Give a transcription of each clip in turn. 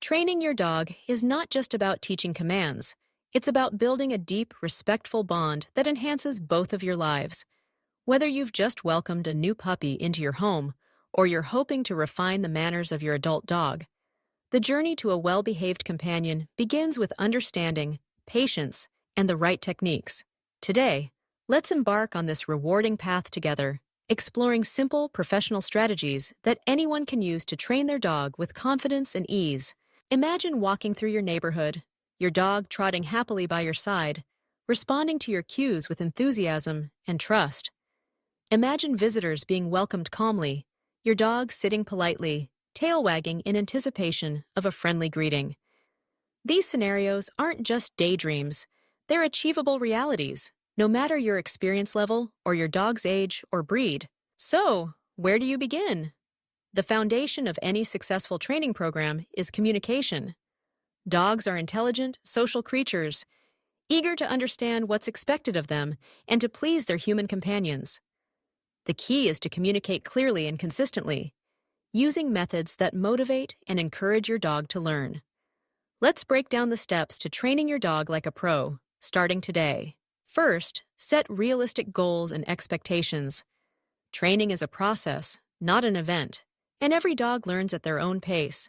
Training your dog is not just about teaching commands. It's about building a deep, respectful bond that enhances both of your lives. Whether you've just welcomed a new puppy into your home or you're hoping to refine the manners of your adult dog, the journey to a well-behaved companion begins with understanding, patience, and the right techniques. Today, let's embark on this rewarding path together, exploring simple, professional strategies that anyone can use to train their dog with confidence and ease. Imagine walking through your neighborhood, your dog trotting happily by your side, responding to your cues with enthusiasm and trust. Imagine visitors being welcomed calmly, your dog sitting politely, tail wagging in anticipation of a friendly greeting. These scenarios aren't just daydreams, they're achievable realities, no matter your experience level or your dog's age or breed. So, where do you begin? The foundation of any successful training program is communication. Dogs are intelligent, social creatures, eager to understand what's expected of them and to please their human companions. The key is to communicate clearly and consistently, using methods that motivate and encourage your dog to learn. Let's break down the steps to training your dog like a pro, starting today. First, set realistic goals and expectations. Training is a process, not an event, and every dog learns at their own pace.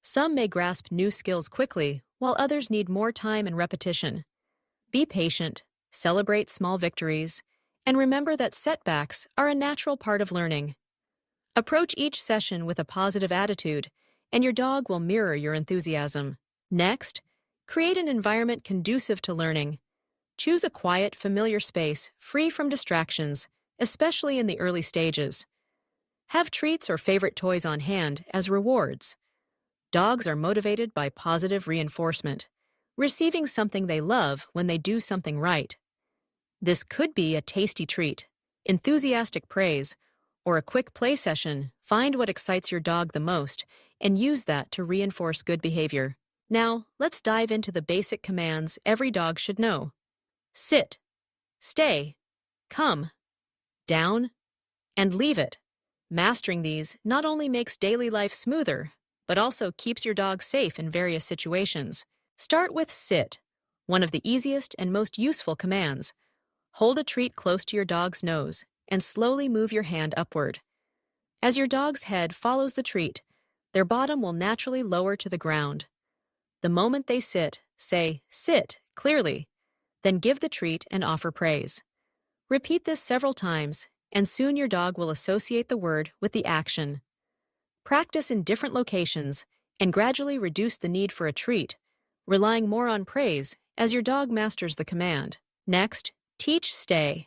Some may grasp new skills quickly, while others need more time and repetition. Be patient, celebrate small victories, and remember that setbacks are a natural part of learning. Approach each session with a positive attitude, and your dog will mirror your enthusiasm. Next, create an environment conducive to learning. Choose a quiet, familiar space, free from distractions, especially in the early stages. Have treats or favorite toys on hand as rewards. Dogs are motivated by positive reinforcement, receiving something they love when they do something right. This could be a tasty treat, enthusiastic praise, or a quick play session. Find what excites your dog the most and use that to reinforce good behavior. Now, let's dive into the basic commands every dog should know. Sit, stay, come, down, and leave it. Mastering these not only makes daily life smoother, but also keeps your dog safe in various situations. Start with sit, one of the easiest and most useful commands. Hold a treat close to your dog's nose and slowly move your hand upward. As your dog's head follows the treat, their bottom will naturally lower to the ground. The moment they sit, say, "Sit," clearly, then give the treat and offer praise. Repeat this several times, and soon your dog will associate the word with the action. Practice in different locations and gradually reduce the need for a treat, relying more on praise as your dog masters the command. Next, teach stay.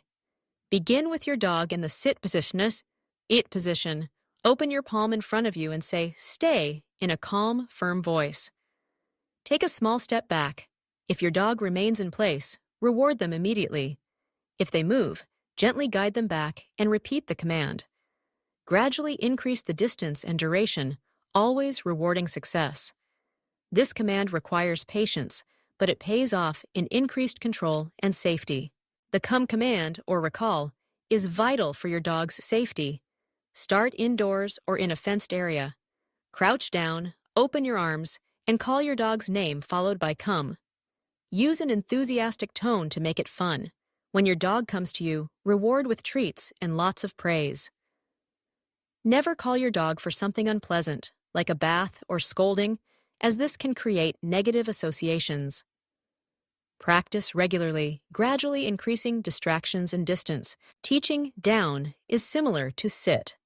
Begin with your dog in the sit it position. Open your palm in front of you and say "stay" in a calm, firm voice. Take a small step back. If your dog remains in place, reward them immediately. If they move, gently guide them back and repeat the command. Gradually increase the distance and duration, always rewarding success. This command requires patience, but it pays off in increased control and safety. The come command, or recall, is vital for your dog's safety. Start indoors or in a fenced area. Crouch down, open your arms, and call your dog's name followed by come. Use an enthusiastic tone to make it fun. When your dog comes to you, reward with treats and lots of praise. Never call your dog for something unpleasant, like a bath or scolding, as this can create negative associations. Practice regularly, gradually increasing distractions and distance. Teaching down is similar to sit.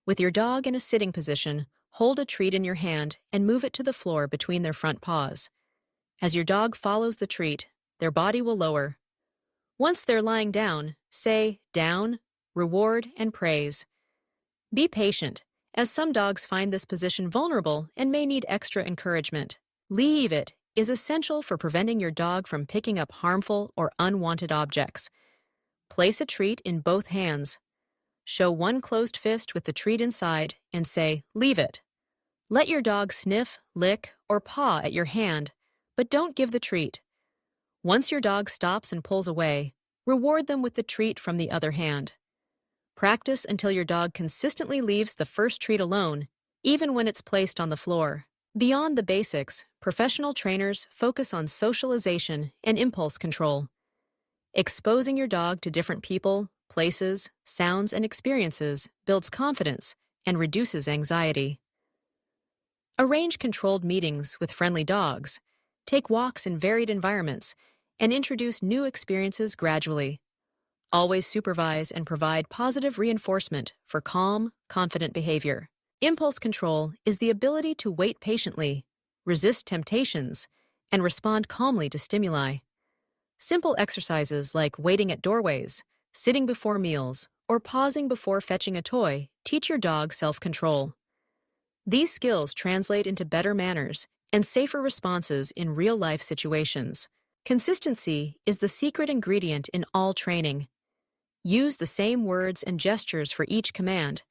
With your dog in a sitting position, hold a treat in your hand and move it to the floor between their front paws. As your dog follows the treat, their body will lower. Once they're lying down, say down, reward, and praise. Be patient, as some dogs find this position vulnerable and may need extra encouragement. Leave it is essential for preventing your dog from picking up harmful or unwanted objects. Place a treat in both hands. Show one closed fist with the treat inside and say, "Leave it." Let your dog sniff, lick, or paw at your hand, but don't give the treat. Once your dog stops and pulls away, reward them with the treat from the other hand. Practice until your dog consistently leaves the first treat alone, even when it's placed on the floor. Beyond the basics, professional trainers focus on socialization and impulse control. Exposing your dog to different people, places, sounds, and experiences builds confidence and reduces anxiety. Arrange controlled meetings with friendly dogs, take walks in varied environments, and introduce new experiences gradually. Always supervise and provide positive reinforcement for calm, confident behavior. Impulse control is the ability to wait patiently, resist temptations, and respond calmly to stimuli. Simple exercises like waiting at doorways, sitting before meals, or pausing before fetching a toy teach your dog self-control. These skills translate into better manners and safer responses in real-life situations. Consistency is the secret ingredient in all training. Use the same words and gestures for each command,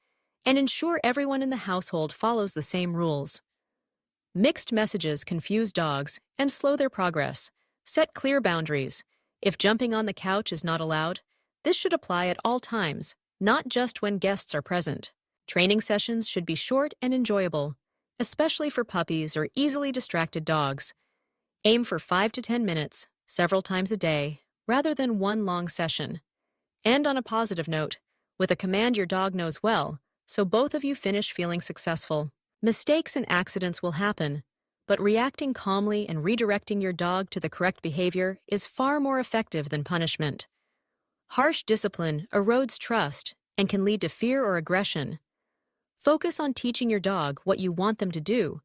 and ensure everyone in the household follows the same rules. Mixed messages confuse dogs and slow their progress. Set clear boundaries. If jumping on the couch is not allowed, this should apply at all times, not just when guests are present. Training sessions should be short and enjoyable, especially for puppies or easily distracted dogs. Aim for 5 to 10 minutes, several times a day, rather than one long session. End on a positive note, with a command your dog knows well, so both of you finish feeling successful. Mistakes and accidents will happen, but reacting calmly and redirecting your dog to the correct behavior is far more effective than punishment. Harsh discipline erodes trust and can lead to fear or aggression. Focus on teaching your dog what you want them to do,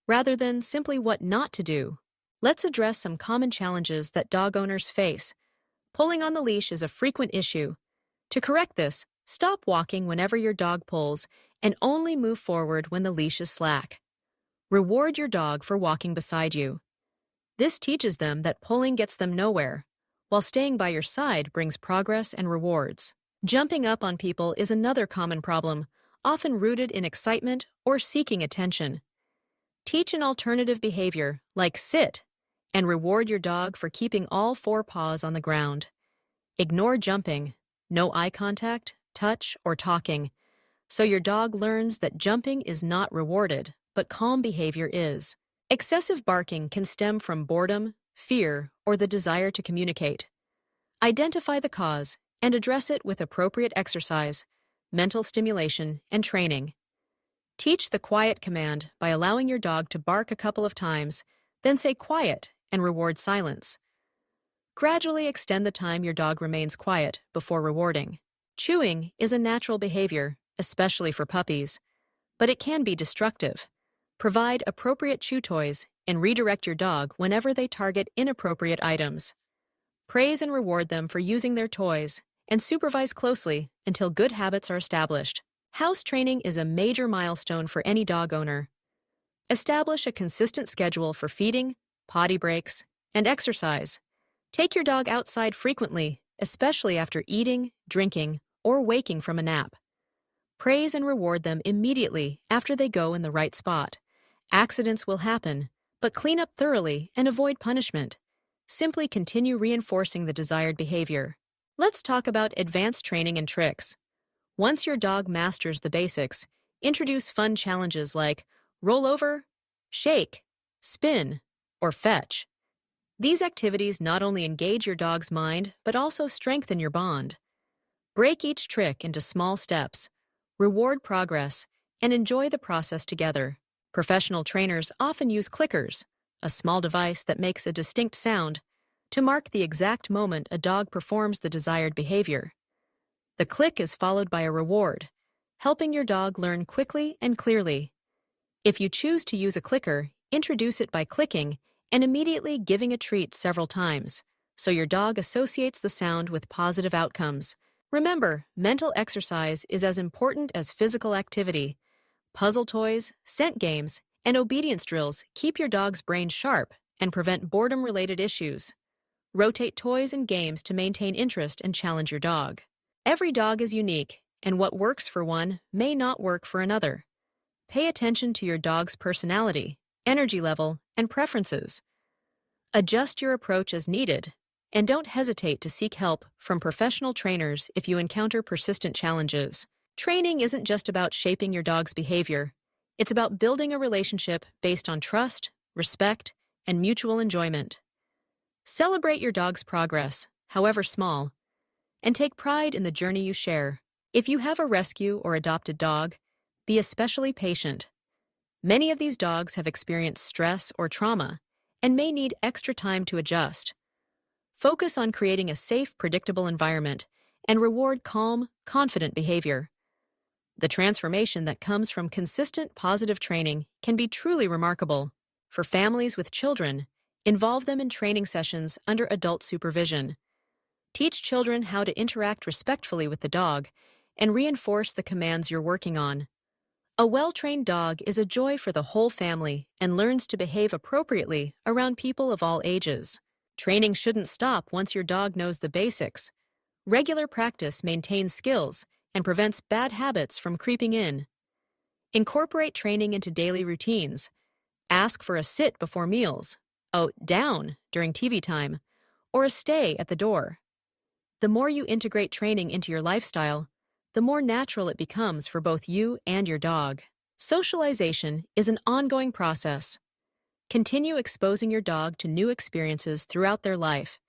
rather than simply what not to do. Let's address some common challenges that dog owners face. Pulling on the leash is a frequent issue. To correct this, stop walking whenever your dog pulls and only move forward when the leash is slack. Reward your dog for walking beside you. This teaches them that pulling gets them nowhere, while staying by your side brings progress and rewards. Jumping up on people is another common problem, often rooted in excitement or seeking attention. Teach an alternative behavior, like sit, and reward your dog for keeping all 4 paws on the ground. Ignore jumping, no eye contact, touch, or talking, so your dog learns that jumping is not rewarded, but calm behavior is. Excessive barking can stem from boredom, fear, or the desire to communicate. Identify the cause and address it with appropriate exercise, mental stimulation, and training. Teach the quiet command by allowing your dog to bark a couple of times, then say quiet and reward silence. Gradually extend the time your dog remains quiet before rewarding. Chewing is a natural behavior, especially for puppies, but it can be destructive. Provide appropriate chew toys and redirect your dog whenever they target inappropriate items. Praise and reward them for using their toys, and supervise closely until good habits are established. House training is a major milestone for any dog owner. Establish a consistent schedule for feeding, potty breaks, and exercise. Take your dog outside frequently, especially after eating, drinking, or waking from a nap. Praise and reward them immediately after they go in the right spot. Accidents will happen, but clean up thoroughly and avoid punishment. Simply continue reinforcing the desired behavior. Let's talk about advanced training and tricks. Once your dog masters the basics, introduce fun challenges like roll over, shake, spin, or fetch. These activities not only engage your dog's mind, but also strengthen your bond. Break each trick into small steps, reward progress, and enjoy the process together. Professional trainers often use clickers, a small device that makes a distinct sound, to mark the exact moment a dog performs the desired behavior. The click is followed by a reward, helping your dog learn quickly and clearly. If you choose to use a clicker, introduce it by clicking and immediately giving a treat several times, so your dog associates the sound with positive outcomes. Remember, mental exercise is as important as physical activity. Puzzle toys, scent games, and obedience drills keep your dog's brain sharp and prevent boredom-related issues. Rotate toys and games to maintain interest and challenge your dog. Every dog is unique, and what works for one may not work for another. Pay attention to your dog's personality, energy level, and preferences. Adjust your approach as needed, and don't hesitate to seek help from professional trainers if you encounter persistent challenges. Training isn't just about shaping your dog's behavior. It's about building a relationship based on trust, respect, and mutual enjoyment. Celebrate your dog's progress, however small, and take pride in the journey you share. If you have a rescue or adopted dog, be especially patient. Many of these dogs have experienced stress or trauma and may need extra time to adjust. Focus on creating a safe, predictable environment and reward calm, confident behavior. The transformation that comes from consistent positive training can be truly remarkable. For families with children, involve them in training sessions under adult supervision. Teach children how to interact respectfully with the dog and reinforce the commands you're working on. A well-trained dog is a joy for the whole family and learns to behave appropriately around people of all ages. Training shouldn't stop once your dog knows the basics. Regular practice maintains skills and prevents bad habits from creeping in. Incorporate training into daily routines. Ask for a sit before meals, a down during TV time, or a stay at the door. The more you integrate training into your lifestyle, the more natural it becomes for both you and your dog. Socialization is an ongoing process. Continue exposing your dog to new experiences throughout their life.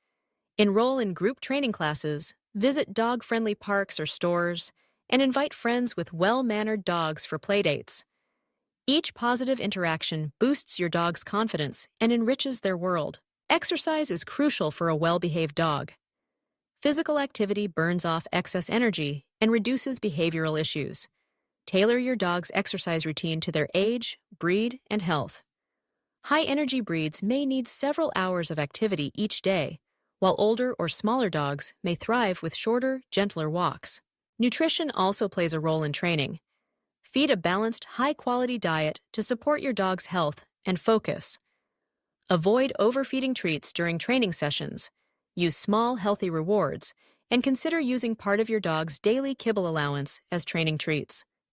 Enroll in group training classes, visit dog-friendly parks or stores, and invite friends with well-mannered dogs for playdates. Each positive interaction boosts your dog's confidence and enriches their world. Exercise is crucial for a well-behaved dog. Physical activity burns off excess energy and reduces behavioral issues. Tailor your dog's exercise routine to their age, breed, and health. High-energy breeds may need several hours of activity each day, while older or smaller dogs may thrive with shorter, gentler walks. Nutrition also plays a role in training. Feed a balanced, high-quality diet to support your dog's health and focus. Avoid overfeeding treats during training sessions. Use small, healthy rewards, and consider using part of your dog's daily kibble allowance as training treats.